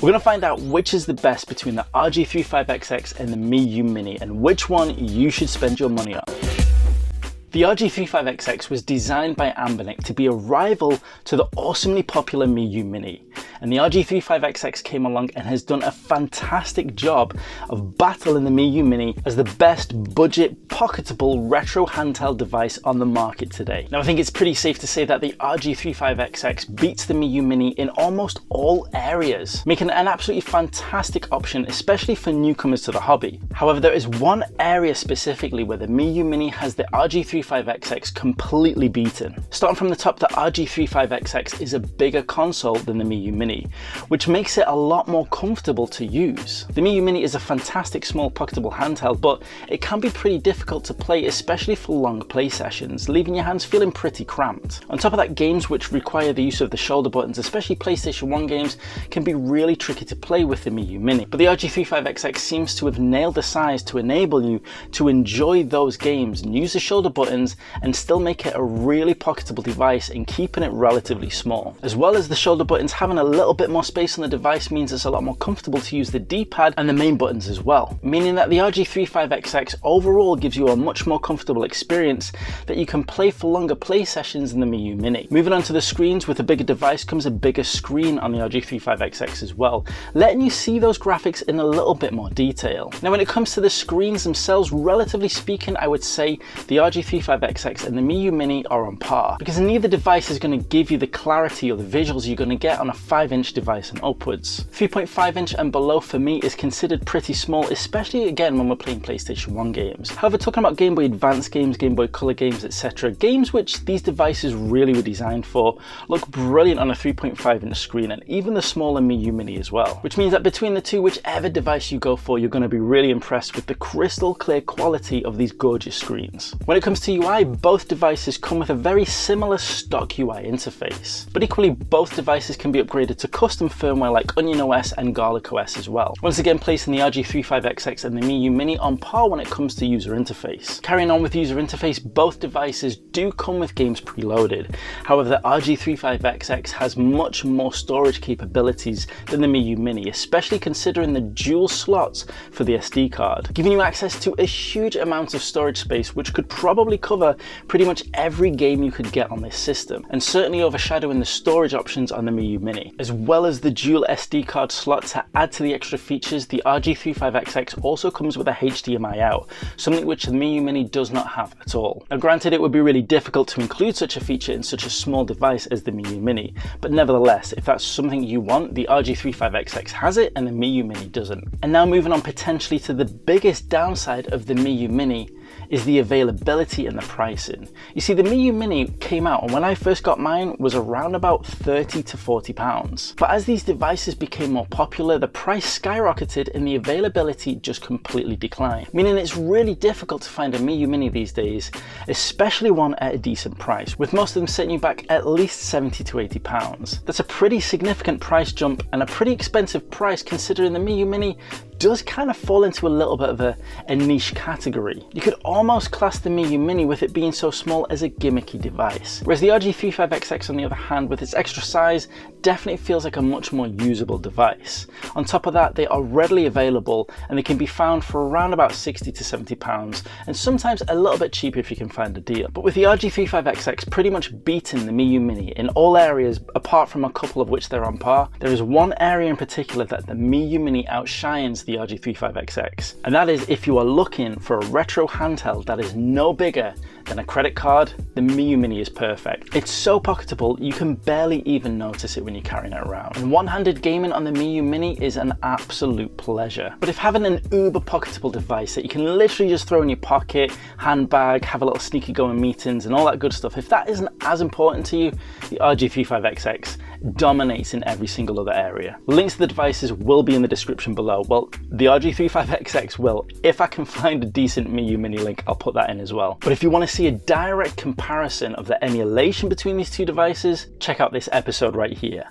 We're going to find out which is the best between the RG35XX and the Miyoo Mini, and which one you should spend your money on. The RG35XX was designed by Anbernic to be a rival to the awesomely popular Miyoo Mini, and the RG35XX came along and has done a fantastic job of battling the Miyoo Mini as the best budget, pocketable, retro handheld device on the market today. Now I think it's pretty safe to say that the RG35XX beats the Miyoo Mini in almost all areas, making it an absolutely fantastic option, especially for newcomers to the hobby. However, there is one area specifically where the Miyoo Mini has the RG35XX completely beaten. Starting from the top, the RG35XX is a bigger console than the Miyoo Mini, which makes it a lot more comfortable to use. The Miyoo Mini is a fantastic small pocketable handheld, but it can be pretty difficult to play, especially for long play sessions, leaving your hands feeling pretty cramped. On top of that, games which require the use of the shoulder buttons, especially PlayStation 1 games, can be really tricky to play with the Miyoo Mini. But the RG35XX seems to have nailed the size to enable you to enjoy those games and use the shoulder buttons and still make it a really pocketable device and keeping it relatively small. As well as the shoulder buttons, having a little bit more space on the device means it's a lot more comfortable to use the D-pad and the main buttons as well, meaning that the RG35XX overall gives you a much more comfortable experience that you can play for longer play sessions than the Miyoo Mini. Moving on to the screens, with a bigger device comes a bigger screen on the RG35XX as well, letting you see those graphics in a little bit more detail. Now when it comes to the screens themselves, relatively speaking, I would say the RG35XX and the Miyoo Mini are on par, because neither device is going to give you the clarity or the visuals you're going to get on a 5-inch device and upwards. 3.5-inch and below for me is considered pretty small, especially again when we're playing PlayStation 1 games. However, talking about Game Boy Advance games, Game Boy Color games, etc., games which these devices really were designed for, look brilliant on a 3.5-inch screen, and even the smaller Miyoo Mini as well. Which means that between the two, whichever device you go for, you're going to be really impressed with the crystal clear quality of these gorgeous screens. When it comes to UI, both devices come with a very similar stock UI interface, but equally both devices can be upgraded to custom firmware like Onion OS and Garlic OS as well, once again placing the RG35XX and the Miyoo Mini on par when it comes to user interface. Carrying on with user interface, both devices do come with games preloaded. However, the RG35XX has much more storage capabilities than the Miyoo Mini, especially considering the dual slots for the SD card, giving you access to a huge amount of storage space which could probably cover pretty much every game you could get on this system, and certainly overshadowing the storage options on the Miyoo Mini. As well as the dual SD card slot, to add to the extra features, the RG35XX also comes with a HDMI out, something which the Miyoo Mini does not have at all. Now granted, it would be really difficult to include such a feature in such a small device as the Miyoo Mini, but nevertheless, if that's something you want, the RG35XX has it and the Miyoo Mini doesn't. And now moving on potentially to the biggest downside of the Miyoo Mini is the availability and the pricing. You see, the Miyoo Mini came out, and when I first got mine was around about £30 to £40. But as these devices became more popular, the price skyrocketed and the availability just completely declined, meaning it's really difficult to find a Miyoo Mini these days, especially one at a decent price, with most of them setting you back at least £70 to £80. That's a pretty significant price jump and a pretty expensive price considering the Miyoo Mini does kind of fall into a little bit of a niche category. You could almost class the Miyoo Mini, with it being so small, as a gimmicky device, whereas the RG35XX on the other hand, with its extra size, definitely feels like a much more usable device. On top of that, they are readily available and they can be found for around about £60 to £70, and sometimes a little bit cheaper if you can find a deal. But with the RG35XX pretty much beating the Miyoo Mini in all areas apart from a couple of which they're on par, there is one area in particular that the Miyoo Mini outshines the RG35XX, and that is if you are looking for a retro handheld that is no bigger than a credit card, the Miyoo Mini is perfect. It's so pocketable, you can barely even notice it when you're carrying it around. And one-handed gaming on the Miyoo Mini is an absolute pleasure. But if having an uber pocketable device that you can literally just throw in your pocket, handbag, have a little sneaky go in meetings and all that good stuff, if that isn't as important to you, the RG35XX dominates in every single other area. Links to the devices will be in the description below. Well, the RG35XX will. If I can find a decent Miyoo Mini link, I'll put that in as well. But if you want to see a direct comparison of the emulation between these two devices, check out this episode right here.